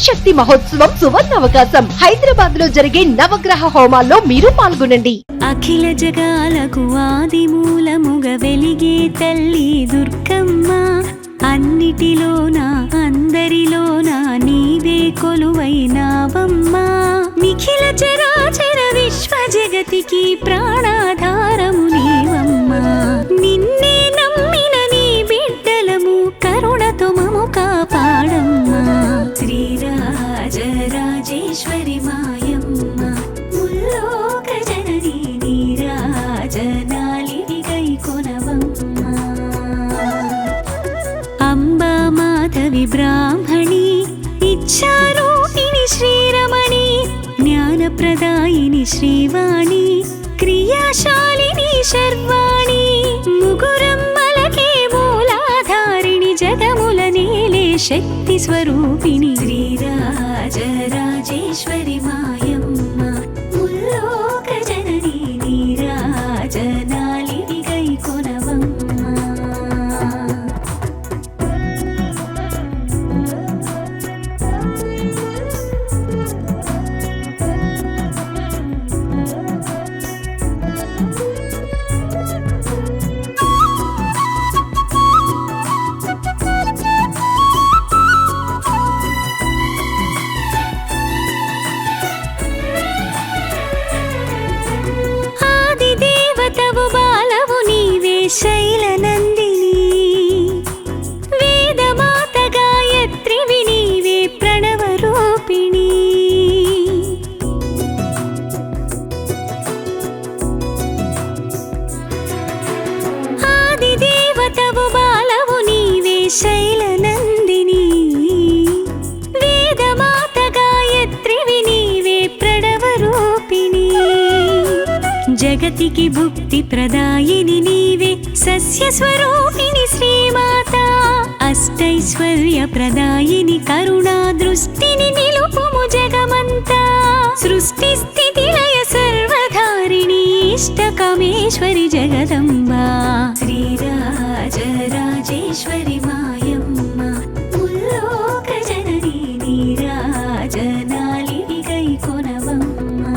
శక్తి మహోత్సవం సువర్ణ అవకాశం. హైదరాబాద్ లో జరిగే నవగ్రహ హోమాల్లో మీరు పాల్గొనండి. అఖిల జగాలకు ఆది మూలముగా వెలిగే తల్లి దుర్గమ్మ, అన్నిటిలోనా అందరిలోనా నీవే కొలువైనావమ్మా. నిఖిల చరాచర విశ్వ జగతికి ప్రాణాధారము నీవమ్మా. నిన్నే నమ్మిన నీ బిడ్డలము కరుణతో మము కాపాడమ్మా. శ్రీరాజరాజేశ్వరి మాయమ్మ, ముల్లోక జననీ నీరాజనాలివి గైకొనవమ్మా. అంబా మాధవి బ్రాహ్మణి, ఇచ్చారూపిణి శ్రీరమణి, జ్ఞానప్రదాయిని శ్రీవాణి, క్రియాశాలిని శర్వాణి. ముగురమ్మలకే మూలాధారిణి, జగముల నేలే శక్తి స్వరూపిణి. శ్రీరాజరాజేశ్వరి మాయమ్మ, ముల్లోక జననీ నీరాజనాలివి గైకొనవమ్మా. శైలనందిని, వేదమాత గాయత్రివి నీవే ప్రణవరూపిణి. ఆదిదేవతవు బాలవు నీవే శైలనందిని, వేదమాత గాయత్రివి నీవే ప్రణవరూపిణి. జగతికి భుక్తి ప్రదాయిని నీవే సస్య స్వరూపిణి శ్రీమాత. అష్టైశ్వర్య ప్రదాయిని కరుణా దృష్టిని నిలుపుము జగమంతా. సృష్టి స్థితి లయ సర్వధారిణి ఇష్టకామేశ్వరి జగదంబా. శ్రీరాజరాజేశ్వరి మాయమ్మ, ముల్లోక జననీ నీరాజనాలివి గైకొనవమ్మా.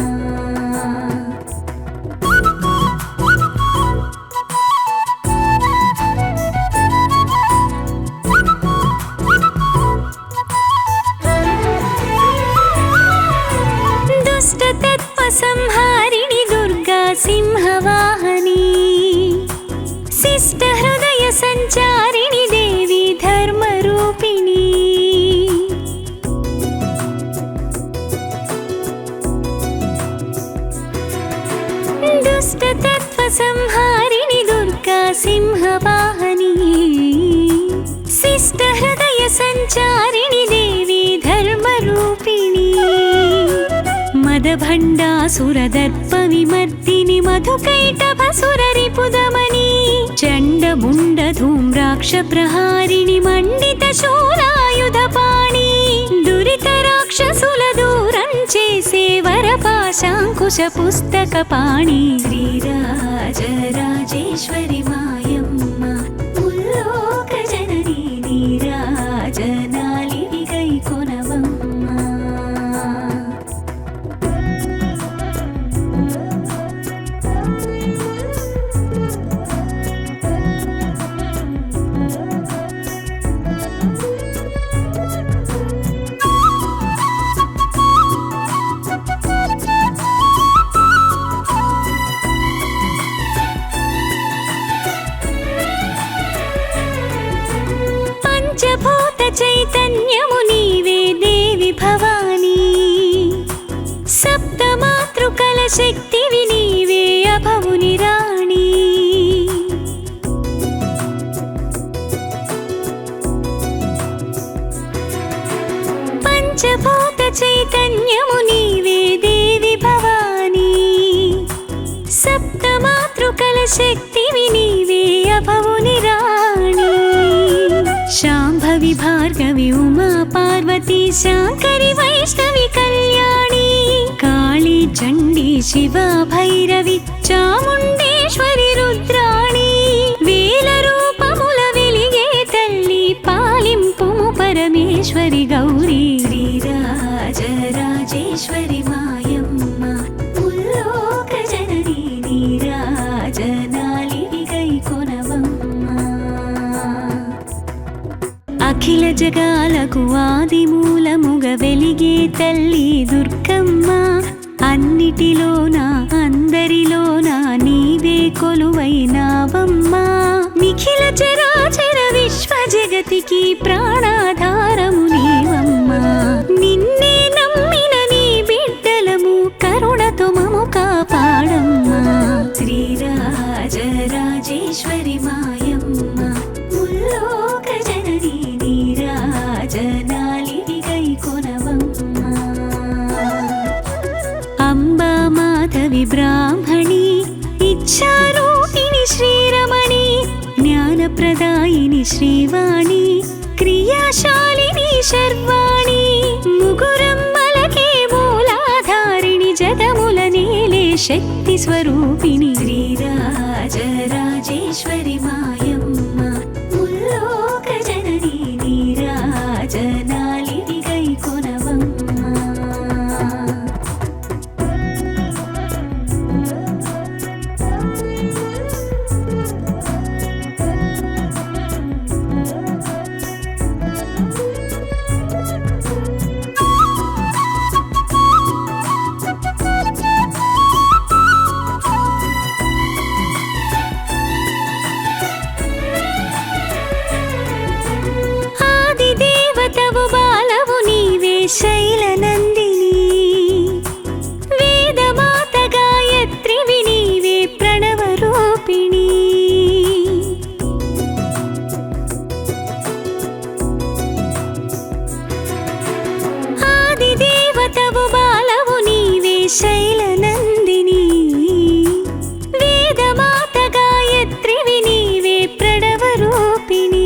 సంహారిణి దుర్గా సింహవాహని, శిష్ట హృదయ సంచారిణి దేవి ధర్మరూపిణి. దుష్ట తత్వ సంహారిణి దుర్గా సింహవాహని, శిష్ట హృదయ సంచారిణి దేవి ధర్మరూపిణి. మదభండాసురదర్ప విమర్దిని, మధుకైటభసుర రిపుదమని, చండముండ ధూమ్రాక్ష ప్రహారిణి, మండిత శూలాయుధపాణి. దురిత రాక్షసుల దూరం చేసే వరపాశాంకుశ పుస్తక పాణి. శ్రీరాజరాజేశ్వరి మాయమ్మ, ముల్లోక జననీ నీరాజనాలివి గైకొనవమ్మా. పంచభూత చైతన్యము నీవే దేవి భవానీ, సప్తమాతృకల శక్తివి నీవే అభవుని రాణి. పంచభూత చైతన్యము నీవే దేవి భవానీ, సప్తమాతృకల శక్తివి నీవే అభవుని రాణి. శాంభవి భార్గవి ఉమా పార్వతి శాంకరి వైష్ణవి కళ్యాణి. కాళీ చండీ శివ భైరవి చాముండేశ్వరి రుద్రాణి. వేల రూపముల వెలిగే తల్లి పాలింపుము పరమేశ్వరి గౌరీ. శ్రీరా జగములకు ఆది మూలముగ వెలిగే తల్లి దుర్గమ్మ అన్నిటిలోన అందరిలోన నీవే కొలువైనావమ్మా నిఖిల చరాచర విశ్వ జగతికి ప్రాణాధారము నీవమ్మా నిన్నే నమ్మిన నీ బిడ్డలము కరుణతో మము కాపాడమ్మా శ్రీరాజరాజేశ్వరి మాయమ్మ ముల్లోక జననీ నీరాజనాలివి గైకొనవమ్మా అంబా మాధవి బ్రాహ్మణి ఇచ్చారూపిణి శ్రీరమణి జ్ఞానప్రదాయిని శ్రీవాణి క్రియాశాలిని శర్వాణి ముగురమ్మలకే మూలాధారిణి జగముల నేలే శక్తి స్వరూపిణి శ్రీరాజరాజేశ్వరి మాయమ్మ ముల్లోక జననీ నీరాజనాలివి గైకొనవమ్మా శైలనందిని వేదమాత గాయత్రివి నీవే ప్రణవరూపిణి ఆదిదేవతవు బాలవు నీవే శైలనందిని వేదమాత గాయత్రివి నీవే ప్రణవరూపిణి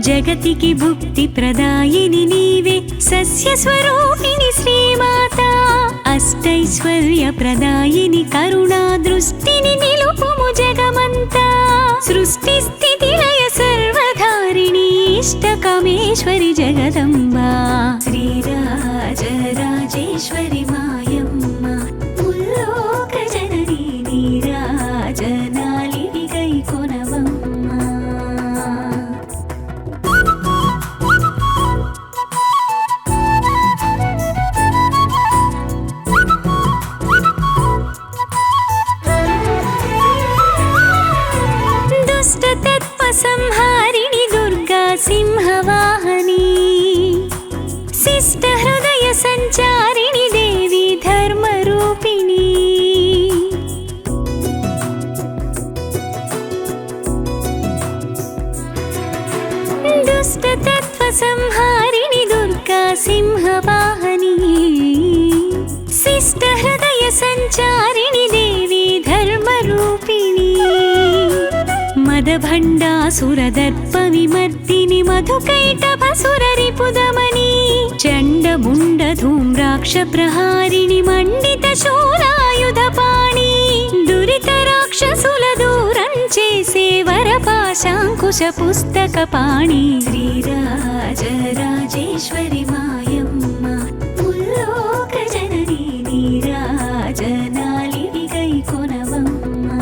జగతికి భుక్తి ప్రదాయిని నీవే సస్య స్వరూపిణి శ్రీమాత అష్టైశ్వర్య ప్రదాయిని కరుణా దృష్టిని నిలుపుము జగమంతా సృష్టి స్థితి లయ సర్వధారిణి ఇష్టకామేశ్వరి జగదంబా శ్రీరాజరాజేశ్వరి మాయమ్మ ముల్లోక జననీ నీరాజనాలివి గైకొనవమ్మా సంహారిణి దుర్గా సింహవాహని శిష్ట హృదయ సంచారిణి దేవి ధర్మరూపిణి దుష్టతత్వ సంహారిణి దుర్గా సింహవాహని శిష్ట హృదయ సంచారిణి దేవి ధర్మరూపిణి మదభండాసురదర్ప విమర్దిని మధుకైటభసుర రిపుదమని చండముండ ధూమ్రాక్ష ప్రహారిణి మండిత శూలాయుధపాణి దురిత రాక్షసుల దూరం చేసే వరపాశాంకుశ పుస్తక పాణి శ్రీరాజరాజేశ్వరి మాయమ్మ ముల్లోక జననీ నీరాజనాలివి గైకొనవమ్మా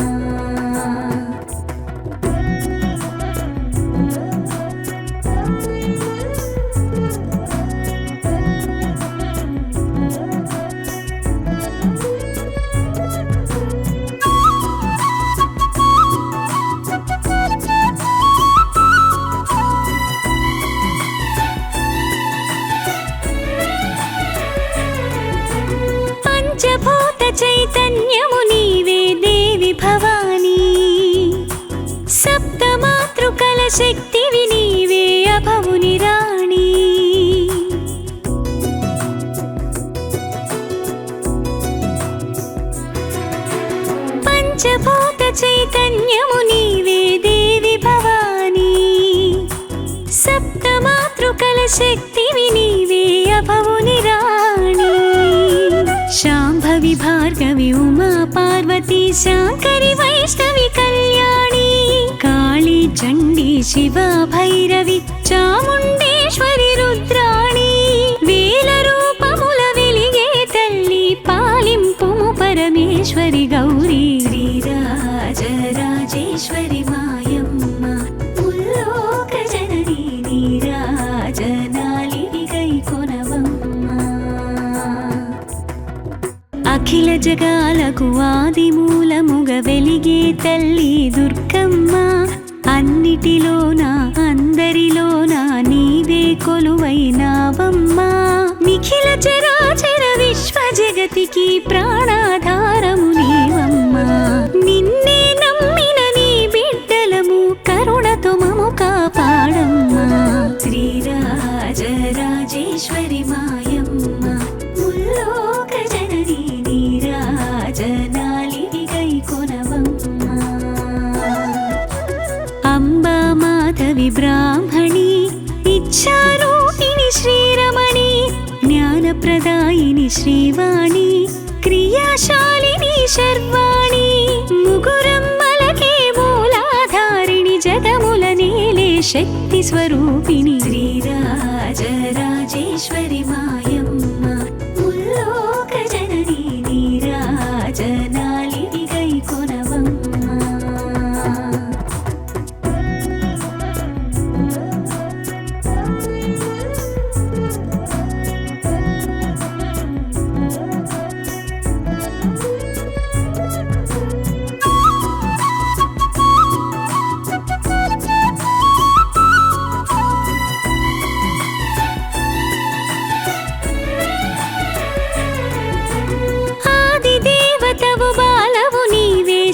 పంచభూత చైతన్యము నీవే దేవి భవానీ సప్తమాతృకల శక్తివి నీవే అభవుని రాణి పంచభూత చైతన్యము నీవే దేవి భవానీ సప్తమాతృకల శక్తివి నీవే అభవుని రాణి శాంభవి భార్గవి ఉమా పార్వతీ శాంకరి వైష్ణవి కళ్యాణి కాళీ చండీ శివ భైరవి చాముండేశ్వరి రుద్రాణి వేల రూపముల వెలిగే తల్లి పాలింపుము పరమేశ్వరి గౌరీ శ్రీరాజరాజేశ్వరి మాయమ్మ ముల్లోక జననీ నీరాజ అఖిల జగాలకు ఆది మూలముగ వెలిగే తల్లి దుర్గమ్మ అన్నిటిలోన అందరిలోన నీవే కొలువైనావమ్మా నిఖిల చరాచర విశ్వ జగతికి ప్రాణాధారము నీవమ్మా నిన్నే నమ్మిన నీ బిడ్డలము కరుణతో మము కాపాడమ్మా శ్రీరాజరాజేశ్వరి మాయమ్మ ముల్లోక జననీ నీరాజనాలివి గైకొనవమ్మా అంబా మాధవి బ్రాహ్మణి ఇచ్చారూపిణి శ్రీరమణి జ్ఞానప్రదాయిని శ్రీవాణి క్రియాశాలిని శర్వాణి ముగురమ్మలకే మూలాధారిణి జగముల నేలే శక్తి స్వరూపిణి శ్రీరాజరాజేశ్వరి మాయమ్మ ముల్లోక జననీ నీరాజనాలివి గైకొనవమ్మా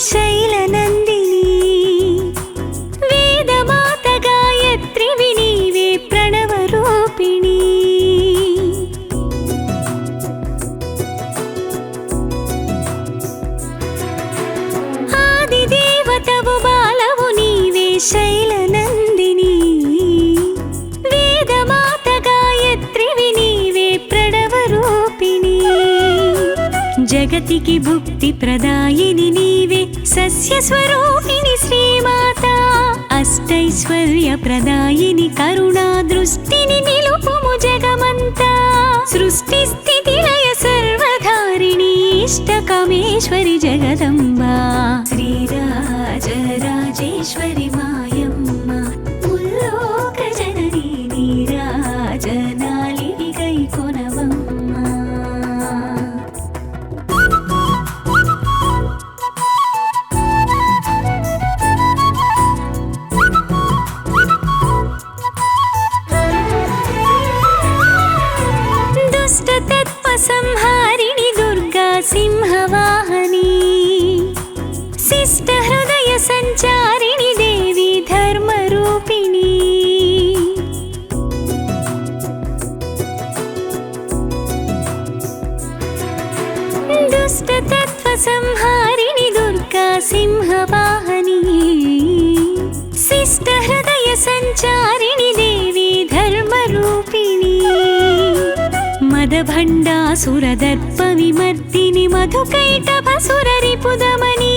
శైలనందిని వేదమాత గాయత్రివి నీవే ప్రణవరూపిణి ఆదిదేవతవు బాలవు నీవే శైలనందిని వేదమాత గాయత్రివి నీవే ప్రణవరూపిణి జగతికి భుక్తి ప్రదాయిని నీవే సస్య స్వరూపిణి శ్రీమాత అష్టైశ్వర్య ప్రదాయిని కరుణా దృష్టిని నిలుపుము జగమంతా సృష్టి స్థితి లయ సర్వధారిణి ఇష్టకామేశ్వరి జగదంబా శ్రీరాజరాజేశ్వరి మాయమ్మ ముల్లోక జననీ నీరాజనాలివి గైకొనవమ్మా సంహారిణి దుర్గా సింహవాహని శిష్ట హృదయ సంచారిణి దేవి ధర్మరూపిణి దుష్ట తత్వ సంహారిణి దుర్గా సింహవాహని శిష్ట హృదయ సంచారిణి దేవి ధర్మరూపిణి మదభండాసురదర్ప విమర్దిని మధుకైటభసురరిపుదమని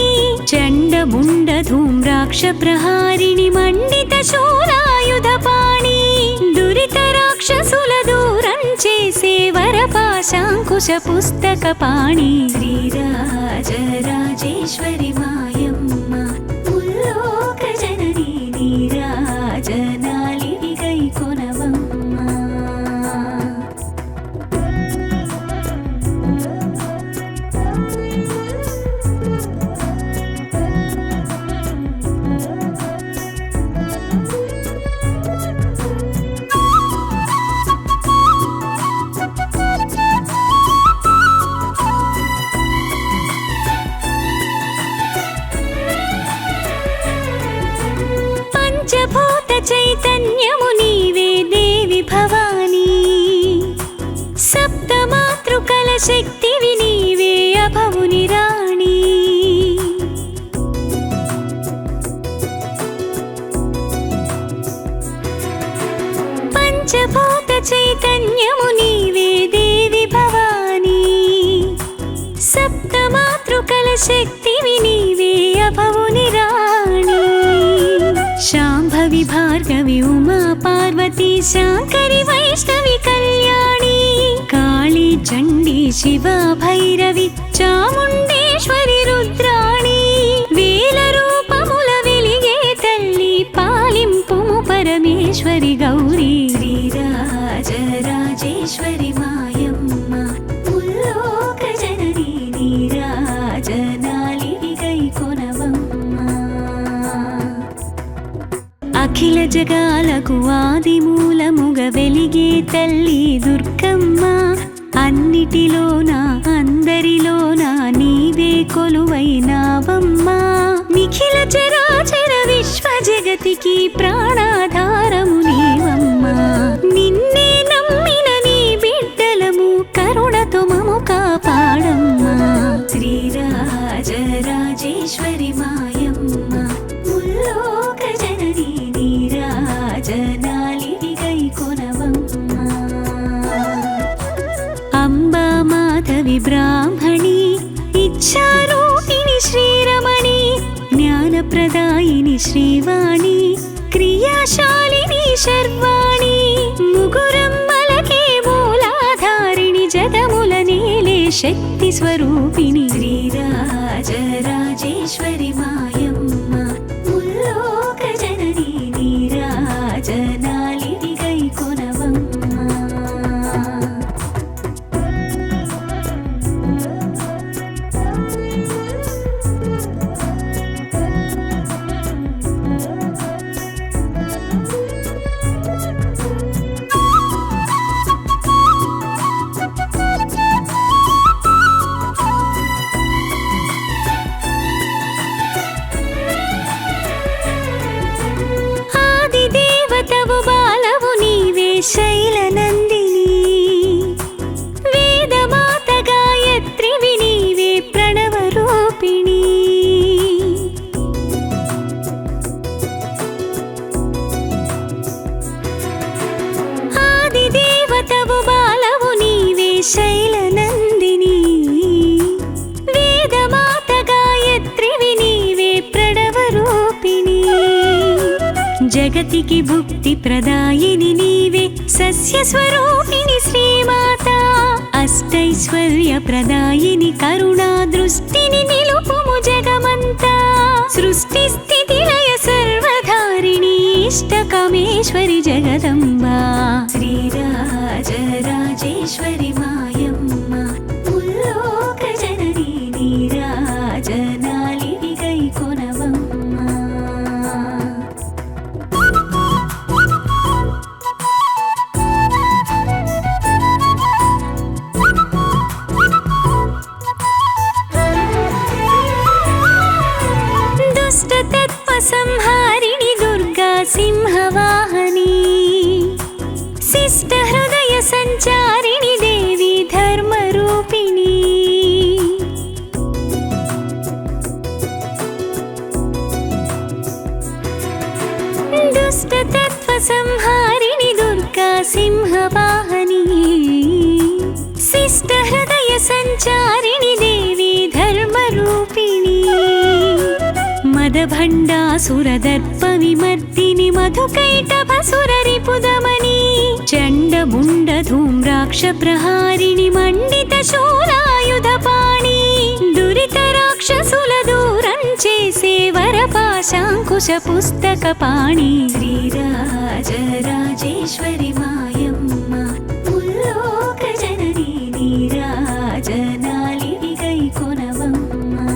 చండముండ ధూమ్రాక్ష ప్రహారిణి మండిత శూలాయుధపాణి దురిత రాక్షసుల దూరం చేసే వరపాశాంకుశ పుస్తక పాణి శ్రీరాజరాజేశ్వరి మాయమ్మ ముల్లోక జననీ నీరాజనాలివి గైకొనవమ్మా పంచభూత చైతన్యము నీవే దేవి భవానీ సప్తమాతృకల శక్తివి నీవే అభవుని రాణి పంచభూత చైతన్యము నీవే దేవి భవానీ సప్తమాతృకల శక్తివి నీవే అభవుని రాణి శాంభవి భార్గవి ఉమా పార్వతీ శాంకరి వైష్ణవి కళ్యాణి కాళీ చండీ శివ భైరవి చాముండేశ్వరి రుద్రాణి వేల రూపముల వెలిగే తల్లి పాలింపుము పరమేశ్వరి గౌరీ శ్రీరాజరాజేశ్వరి మాయమ్మ ముల్లోక జననీ జగాలకు ఆది మూలముగ వెలిగే తల్లి దుర్గమ్మ అన్నిటిలోన అందరిలోన నీవే కొలువైనావమ్మా నిఖిల చరాచర విశ్వ జగతికి ప్రాణాధారము నీవమ్మా నిన్నే నమ్మిన నీ బిడ్డలము కరుణతో మము కాపాడమ్మా శ్రీరాజరాజేశ్వరి మాయమ్మ ముల్లోక జననీ నీరాజనాలివి గైకొనవమ్మా అంబా మాధవి బ్రాహ్మణి ఇచ్చారూపిణి శ్రీరమణి జ్ఞానప్రదాయిని శ్రీవాణి క్రియాశాలిని శర్వాణి ముగురమ్మలకే మూలాధారిణి జగముల నేలే శక్తి స్వరూపిణి శ్రీరాజరాజేశ్వరి మాయమ్మ ముల్లోక జననీ నీరాజనాలివి గైకొనవమ్మా శైలనందిని వేదమాత గాయత్రివి నీవే ప్రణవరూపిణి ఆదిదేవతవు బాలవు నీవే శైలనందిని వేదమాత గాయత్రివి నీవే ప్రణవరూపిణి జగతికి భుక్తి ప్రదాయిని నీవే సస్య స్వరూపిణి శ్రీమాత అష్టైశ్వర్య ప్రదాయిని కరుణా దృష్టిని నిలుపుము జగమంతా సృష్టి స్థితి లయ సర్వధారిణి ఇష్టకామేశ్వరి జగదంబా శ్రీరాజరాజేశ్వరి మాయమ్మ ముల్లోక జననీ నీరాజనాలివి గైకొనవమ్మా సంహారిణి దుర్గా సింహవాహని శిష్ట హృదయ సంచారిణి దేవి ధర్మరూపిణి దుష్టతత్వ సంహారిణి దుర్గా సింహవాహని శిష్ట హృదయ సంచారిణి దేవి ధర్మరూపిణి మదభండాసురదర్ప విమర్దిని మధుకైటభసుర రిపుదమని చండముండ ధూమ్రాక్ష ప్రహారిణి మండిత శూలాయుధపాణి దురిత రాక్షసుల దూరం చేసే వరపాశాంకుశ పుస్తక పాణి శ్రీరాజరాజేశ్వరి మాయమ్మ ముల్లోక జననీ నీరాజనాలివి గైకొనవమ్మా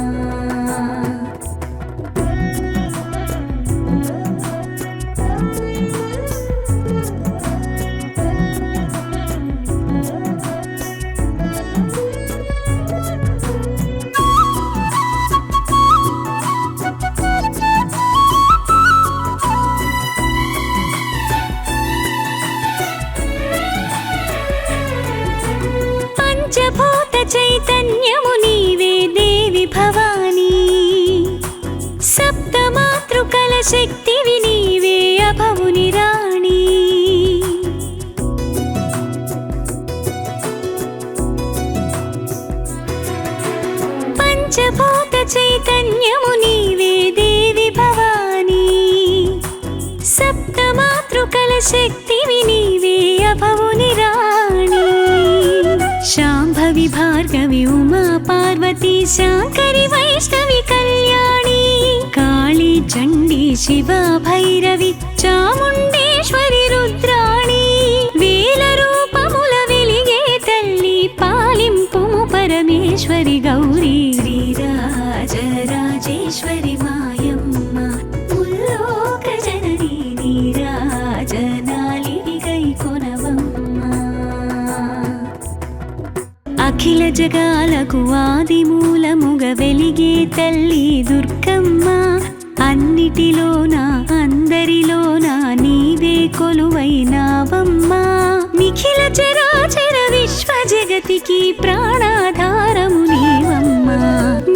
పంచభూత చైతన్యము నీవే దేవి భవానీ సప్తమాతృకల శక్తివి నీవే అభవుని రాణి పంచభూత చైతన్యము నీవే దేవి భవానీ సప్తమాతృకల శక్తివి నీవే అభవుని రాణి శాంభవి భార్గవి ఉమా పార్వతీ శాంకరి వైష్ణవి కళ్యాణి కాళీ చండీ శివ భైరవి చాముండేశ్వరి రుద్రాణి వేల రూపముల వెలిగే తల్లి పాలింపుము పరమేశ్వరి గౌరీ శ్రీరాజరాజేశ్వరి మాయమ్మ ముల్లోక జననీ నీరా అఖిల జగాలకు ఆది మూలముగ వెలిగే తల్లి దుర్గమ్మ అన్నిటిలోన అందరిలోన నీవే కొలువైనావమ్మా నిఖిల చరాచర విశ్వ జగతికి ప్రాణాధారము నీవమ్మా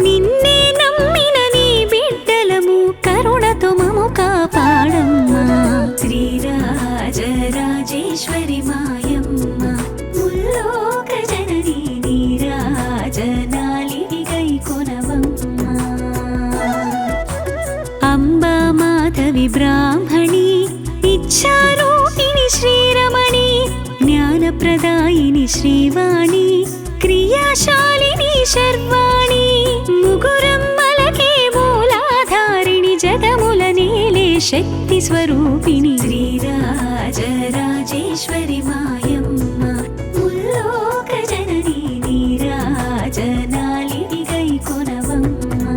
నిన్నే నమ్మిన నీ బిడ్డలము కరుణతో మము కాపాడమ్మా శ్రీరాజరాజేశ్వరి మాయమ్మ ముల్లోక జననీ నీరాజనాలివి గైకొనవమ్మా అంబా మాధవి బ్రాహ్మణి ఇచ్చారూపిణి శ్రీరమణి జ్ఞానప్రదాయిని శ్రీవాణి క్రియాశాలిని శర్వాణి ముగురమ్మలకే మూలాధారిణి జగముల నేలే శక్తి స్వరూపిణి శ్రీరాజరాజేశ్వరి మాయమ్మ ముల్లోక జననీ నీరాజనాలివి గైకొనవమ్మా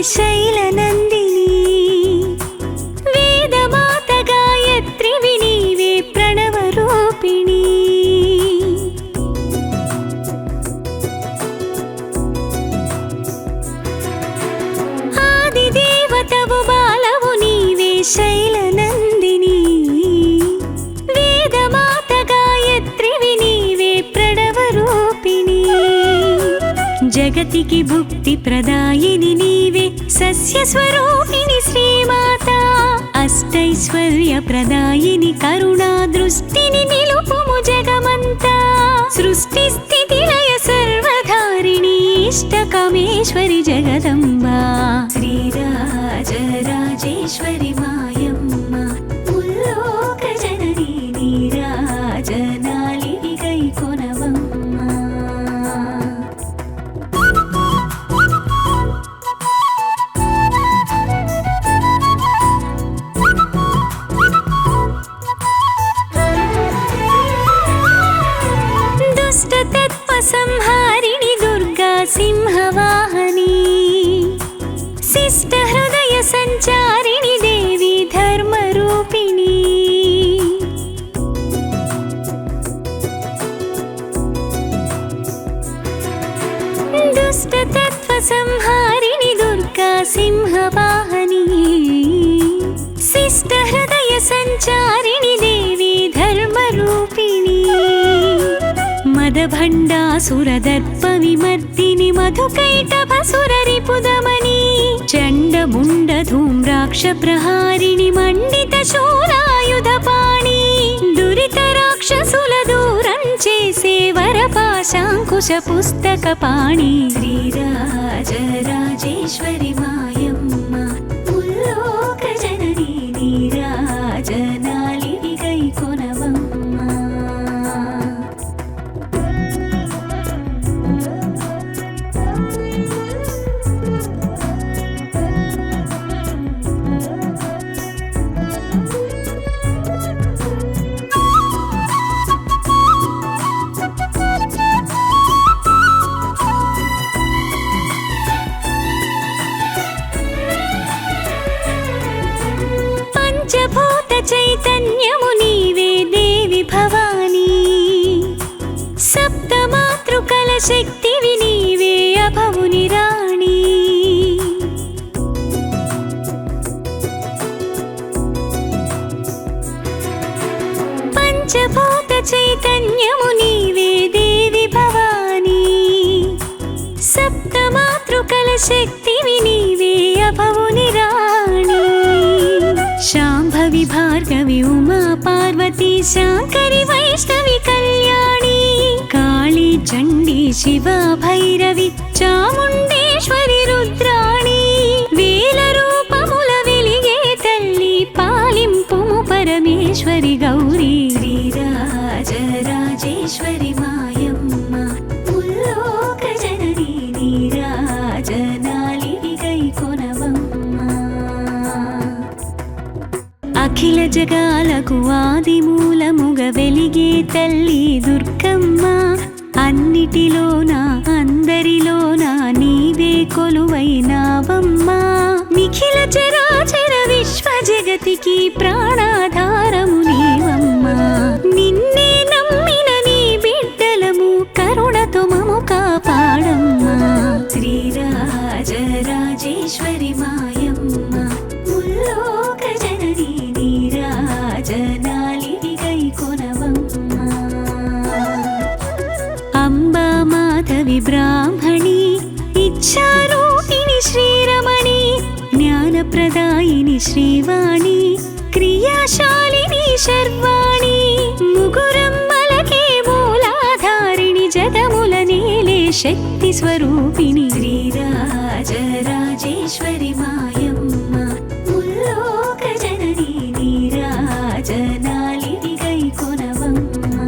శైలనందిని వేదమాత గాయత్రివి నీవే ప్రణవరూపిణి ఆదిదేవతవు బాలవు నీవే శైలనందిని వేదమాత గాయత్రివి నీవే ప్రణవరూపిణి జగతికి భుక్తి ప్రదాయిని నీవే సస్య స్వరూపిణి శ్రీమాత అష్టైశ్వర్య ప్రదాయిని కరుణా దృష్టిని నిలుపుము జగమంతా సృష్టి స్థితి లయ సర్వధారిణి ఇష్టకామేశ్వరి జగదంబా శ్రీరాజరాజేశ్వరి మాయమ్మ ముల్లోక జననీ నీరాజనాలివి గైకొనవమ్మా సంహారిణి దుర్గా సింహవాహని శిష్ట హృదయ సంచారిణి దేవి ధర్మరూపిణి దుష్ట తత్వ సంహారిణి దుర్గా సింహవాహని శిష్ట హృదయ సంచారిణి దేవి ధర్మరూపిణి మదభండాసురదర్ప విమర్దిని మధుకైటభసురరిపుదమని చండముండ ధూమ్రాక్ష ప్రహారిణి మండిత శూలాయుధపాణి దురిత రాక్షసుల దూరం చేసే వరపాశాంకుశ పుస్తక పాణి శ్రీరాజరాజేశ్వరి మాయమ్మ ముల్లోక జననీ నీరాజనాలివి గైకొనవమ్మా పంచభూత చైతన్యము నీవే దేవి భవానీ సప్తమాతృకల శక్తివి నీవే అభవుని రాణి పంచభూత చైతన్యము నీవే దేవి భవానీ సప్తమాతృకల శక్తివి నీవే అభవుని రాణి శాంభవి భార్గవి ఉమా పార్వతీ శాంకరి వైష్ణవి కళ్యాణి కాళీ చండీ శివ భైరవి చాముండేశ్వరి రుద్రాణి వేల రూపముల వెలిగే తల్లి పాలింపుము పరమేశ్వరి గౌరీ శ్రీరాజరాజేశ్వరి మాయమ్మ ముల్లోక జననీ జగాలకు ఆది మూలముగ వెలిగే తల్లి దుర్గమ్మ అన్నిటిలోన అందరిలోన నీవే కొలువైనావమ్మా నిఖిల చరాచర విశ్వ జగతికి ప్రాణాధారము నీవమ్మా నిన్నే నమ్మిన నీ బిడ్డలము కరుణతో మము కాపాడమ్మా శ్రీరాజరాజేశ్వరి మాయమ్మ ముల్లోక జననీ నీరాజనాలివి గైకొనవమ్మా అంబా మాధవి బ్రాహ్మణి ఇచ్చారూపిణి శ్రీరమణి జ్ఞానప్రదాయిని శ్రీవాణి క్రియాశాలిని శర్వాణి ముగురమ్మలకే మూలాధారిణి జగముల నేలే శక్తి స్వరూపిణి శ్రీరాజరాజేశ్వరి మాయమ్మ ముల్లోక జననీ నీరాజనాలివి గైకొనవమ్మా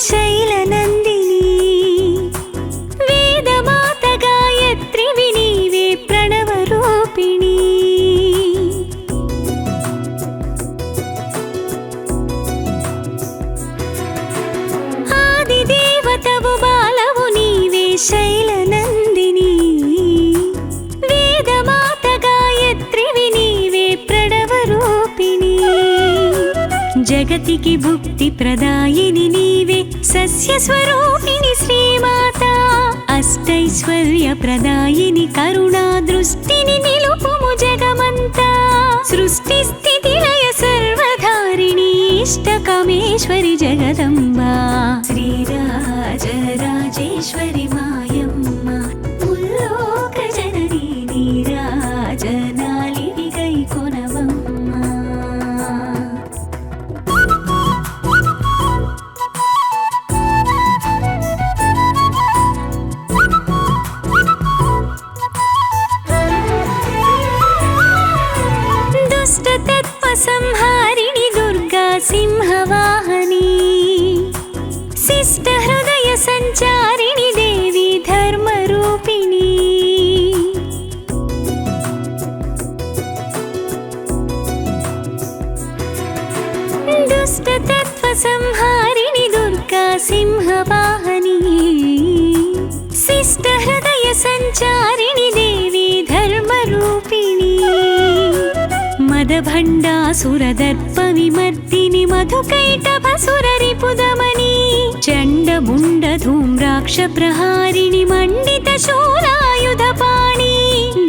శైలనందిని వేదమాత గాయత్రివి నీవే ప్రణవరూపిణి ఆదిదేవతవు బాలవు నీవే శైలనందిని వేదమాత గాయత్రివి నీవే ప్రణవరూపిణి జగతికి భుక్తి ప్రదాయిని నీవే సస్య స్వరూపిణి శ్రీమాత అష్టైశ్వర్య ప్రదాయిని కరుణా దృష్టిని నిలుపుము జగమంతా సృష్టి స్థితి లయ సర్వధారిణి ఇష్టకామేశ్వరి జగదంబా శ్రీరాజరాజేశ్వరి మాయమ్మ ముల్లోక జననీ నీరాజనాలివి గైకొనవమ్మా సంహారిణి దుర్గా సింహవాహని శిష్ట హృదయ సంచారిణి దేవి ధర్మరూపిణి దుష్టతత్వ సంహారిణి దుర్గా సింహవాహని శిష్ట హృదయ సంచారిణి దేవి ధర్మరూపిణి మదభండాసురదర్ప విమర్దిని మధుకైటభసుర రిపుదమని చండముండ ధూమ్రాక్ష ప్రహారిణి మండిత శూలాయుధపాణి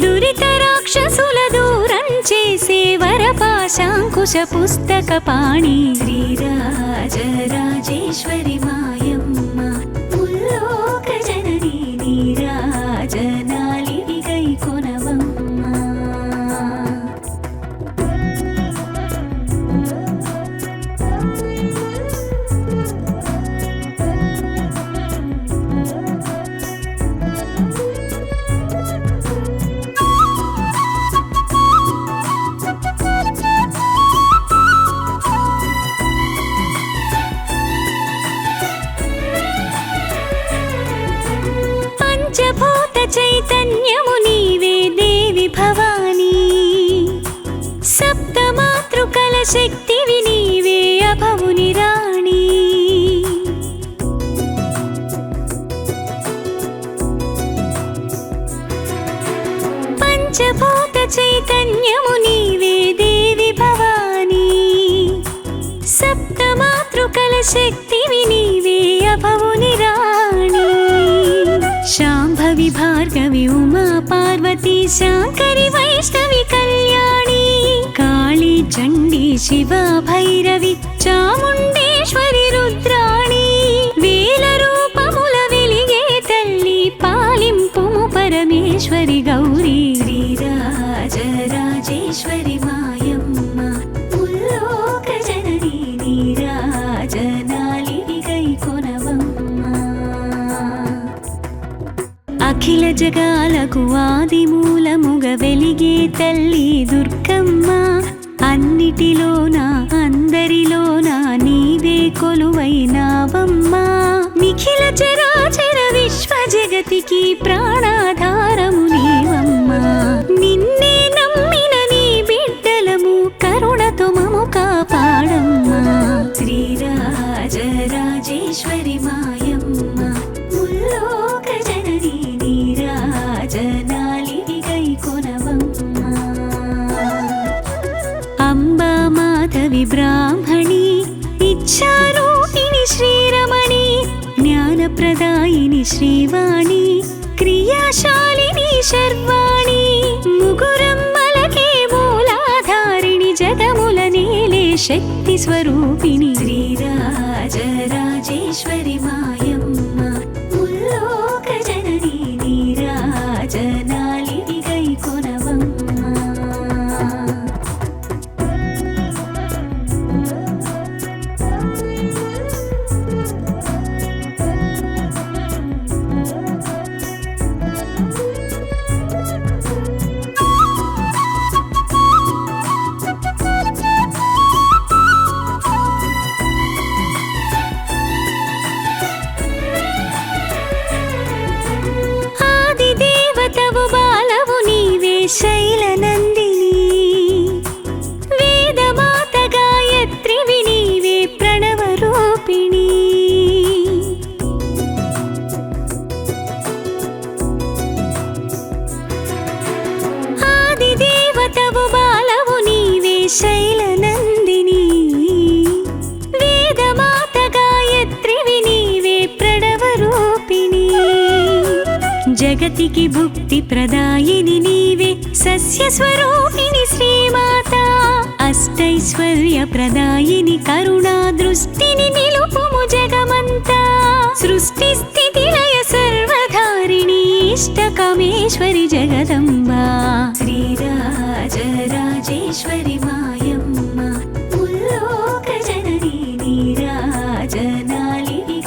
దురిత రాక్షసుల దూరం చేసే వరపాశాంకుశ పుస్తక పాణి శ్రీరాజరాజేశ్వరి మాయమ్మ ముల్లోక జననీ నీరాజనాలివి గైకొనవమ్మా పంచభూత చైతన్యము నీవే దేవి భవానీ సప్తమాతృకల శక్తివి నీవే అభవుని రాణి పంచభూత చైతన్యము నీవే దేవి భవానీ సప్తమాతృకల శక్తివి నీవే అభవుని రాణి శాంభవి భార్గవి ఉమా పార్వతీ శాంకరి వైష్ణవి కళ్యాణి కాళీ చండీ శివ భైరవి చాముండేశ్వరి రుద్రాణి వేల రూపముల వెలిగే తల్లి పాలింపుము పరమేశ్వరి గౌరీ శ్రీరాజరాజేశ్వరి మాయమ్మ ముల్లోక జననీ నీరా అఖిల జగాలకు ఆది మూలముగ వెలిగే తల్లి దుర్గమ్మ, అన్నిటిలోన అందరిలోన నీవే కొలువైనావమ్మా. నిఖిల చరాచర విశ్వ జగతికి ప్రాణాధారము నీవమ్మా. నిన్నే నమ్మిన నీ బిడ్డలము కరుణతో మము కాపాడమ్మా. శ్రీరాజరాజేశ్వరి మాయమ్మ, ముల్లోక జనని నీరాజనాలివి గైకొనవమ్మా. అంబా మాధవి బ్రాహ్మణి, ఇచ్చారూపిణి శ్రీరమణి, జ్ఞానప్రదాయిని శ్రీవాణి, క్రియాశాలిని శర్వాణి, ముగురమ్మలకే మూలాధారిణి, జగముల నేలే శక్తి స్వరూపిణి. శ్రీరాజరాజేశ్వరి మాయమ్మ, ముల్లోక జనని నీరాజనాలివి గైకొనవమ్మా. శైలనందిని, వేదమాత గాయత్రివి నీవే ప్రణవరూపిణి. ఆదిదేవతవు బాలవు నీవే శైలనందిని, వేదమాత గాయత్రివి నీవే ప్రణవరూపిణి. జగతికి భుక్తి ప్రదాయిని నీవే సస్య స్వరూపిణి శ్రీమాత, అష్టైశ్వర్య ప్రదాయిని కరుణా దృష్టిని నిలుపుము జగమంతా. సృష్టి స్థితి లయ సర్వధారిణి ఇష్టకామేశ్వరి జగదంబా. శ్రీరాజరాజేశ్వరి మాయమ్మ, ముల్లోక జనని నీరాజనాలివి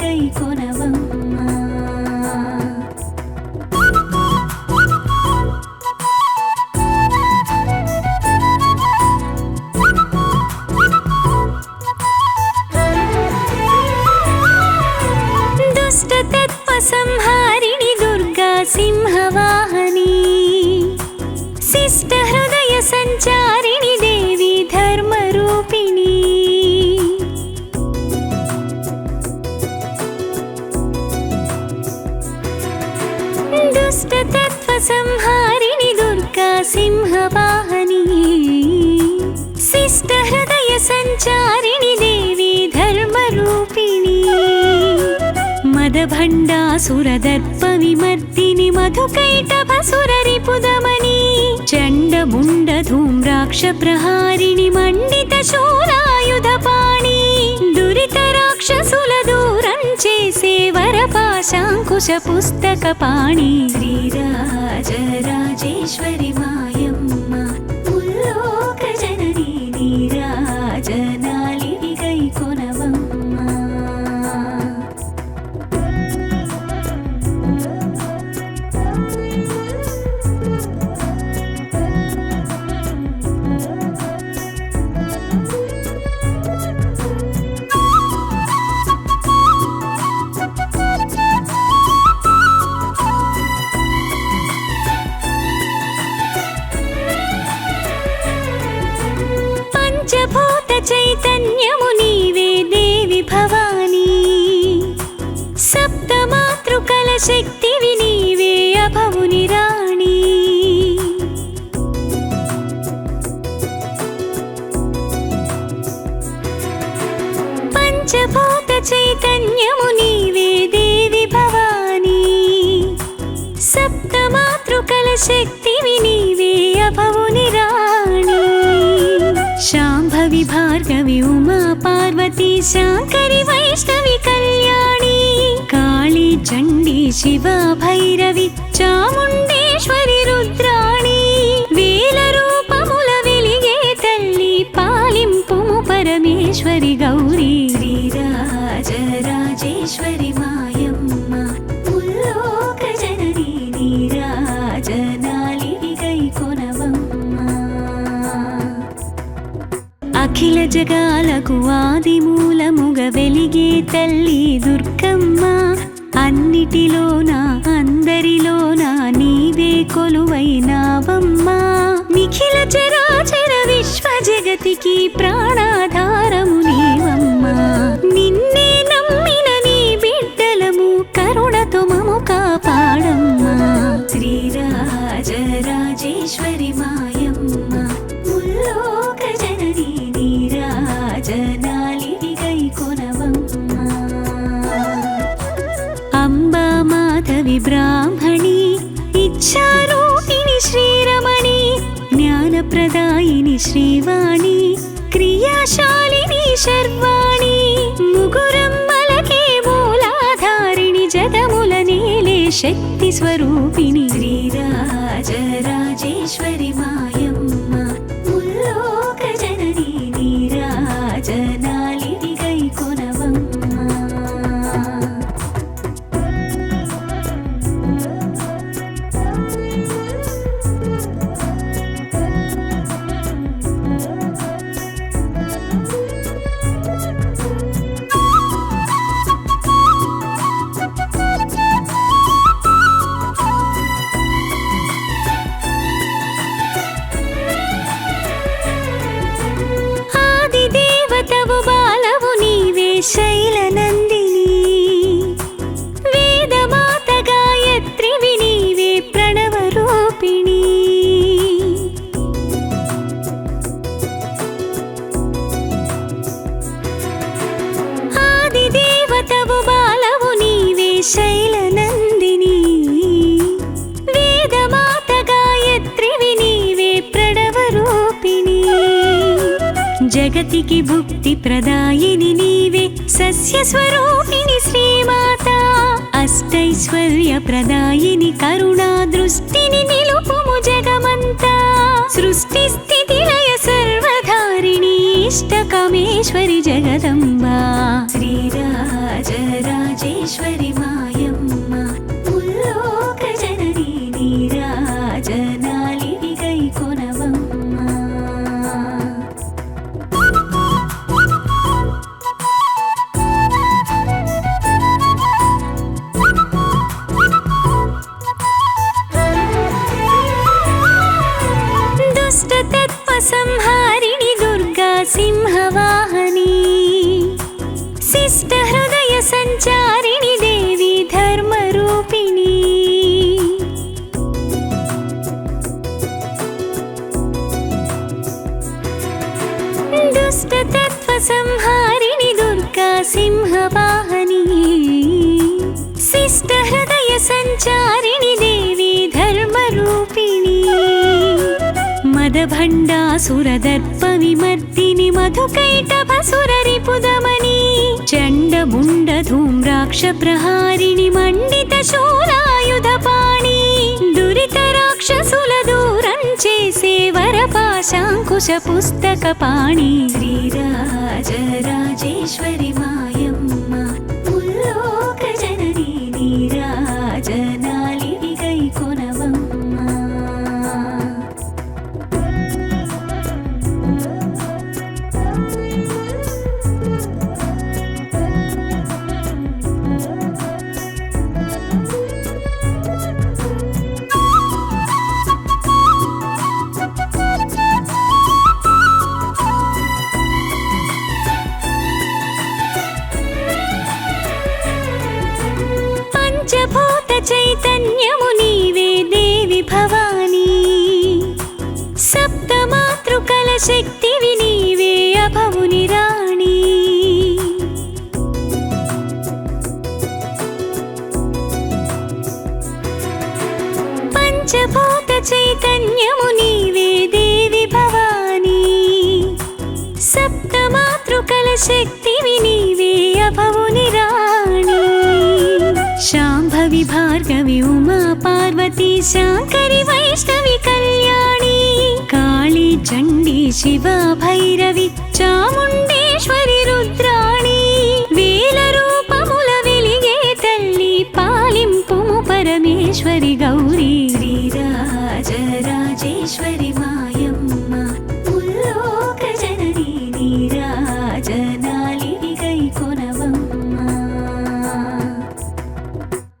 గైకొనవమ్మా. సంహారిణి దుర్గా సింహవాహని, శిష్ట హృదయ సంచారిణి దేవి ధర్మరూపిణి. దుష్టతత్వ సంహారిణి దుర్గా సింహవాహని, శిష్ట హృదయ సంచారిణి దేవి ధర్మరూపిణి. మదభండాసురదర్ప విమర్దిని మధుకైటభసుర రిపుదమని, చండముండ ధూమ్రాక్ష ప్రహారిణి మండిత శూలాయుధపాణి. దురిత రాక్షసుల దూరం చేసే వరపాశాంకుశ పుస్తక పాణి. శ్రీరాజరాజేశ్వరి మాయమ్మ, ముల్లోక జనని నీరాజనాలివి గైకొనవమ్మా. పంచభూత చైతన్యము నీవే దేవి భవానీ, సప్తమాతృకల శక్తివి నీవే అభవుని రాణి. పంచభూత చైతన్యము నీవే దేవి భవానీ, సప్తమాతృకల శక్తివి నీవే అభవుని రాణి. శాంభవి భార్గవి ఉమా పార్వతీ శాంకరి వైష్ణవి కళ్యాణి, కాళీ చండీ శివ భైరవి చాముండేశ్వరి రుద్రాణి. వేల రూపముల వెలిగే తల్లి పాలింపుము పరమేశ్వరి గౌరీ. శ్రీరాజరాజేశ్వరి మాయమ్మ, ముల్లోక జనని అఖిల జగాలకు ఆది మూలముగ వెలిగే తల్లి దుర్గమ్మ అన్నిటిలోన అందరిలోన నీవే కొలువైనావమ్మా నిఖిల చరాచర విశ్వ జగతికి ప్రాణాధారము నీవమ్మా నిన్నే నమ్మిన నీ బిడ్డలము కరుణతో మము కాపాడమ్మా శ్రీరాజరాజేశ్వరి మాయమ్మ ముల్లోక జననీ నీరాజనాలివి గైకొనవమ్మా అంబా మాధవి బ్రాహ్మణి ఇచ్చారూపిణి శ్రీరమణి జ్ఞానప్రదాయిని శ్రీవాణి క్రియాశాలిని శర్వాణి ముగురమ్మలకే మూలాధారిణి జగముల నేలే శక్తి స్వరూపిణి శ్రీరాజరాజేశ్వరి మాయమ్మ ముల్లోక జననీ నీరాజనాలివి గైకొనవమ్మా శైలనందిని వేదమాత గాయత్రివి నీవే ప్రణవరూపిణి ఆదిదేవతవు బాలవు నీవే శైలనందిని వేదమాత గాయత్రివి నీవే ప్రణవరూపిణి జగతికి భుక్తి ప్రదాయిని నీవే సస్య స్వరూపిణి శ్రీమాత అష్టైశ్వర్య ప్రదాయిని కరుణా దృష్టిని నిలుపుము జగమంతా సృష్టి స్థితి లయ సర్వధారిణి ఇష్టకామేశ్వరి జగదంబా శ్రీరాజరాజేశ్వరి మాయమ్మ ముల్లోక జననీ నీరాజనాలివి గైకొనవమ్మా సంహారిణి దుర్గా సింహవాహని శిష్ట హృదయ సంచారిణి దేవి ధర్మరూపిణి దుష్టతత్వ సంహారిణి దుర్గా సింహవాహని శిష్ట హృదయ సంచారిణి దేవి ధర్మరూపిణి మదభండాసురదర్ప విమర్దిని మధుకైటభసుర రిపుదమని చండముండ ధూమ్రాక్ష ప్రహారిణి మండిత శూలాయుధపాణి దురిత రాక్షసుల దూరం చేసే వరపాశాంకుశ పుస్తక పాణి శ్రీరాజరాజేశ్వరి మాయమ్మ ముల్లోక జననీ నీరాజనాలివి గైకొనవమ్మా పంచభూత చైతన్యము నీవే దేవి భవానీ సప్తమాతృకల శక్తివి నీవే అభవుని రాణి పంచభూత చైతన్యము నీవే దేవి భవానీ సప్తమాతృకల శక్తివి నీవే అభవుని రాణి శాంభవి భార్గవి ఉమా పార్వతీ శాంకరి వైష్ణవి కళ్యాణి కాళీ చండీ శివ భైరవి చాముండేశ్వరి రుద్రాణి వేల రూపముల వెలిగే తల్లి పాలింపుము పరమేశ్వరి గౌరీ శ్రీరాజరాజేశ్వరి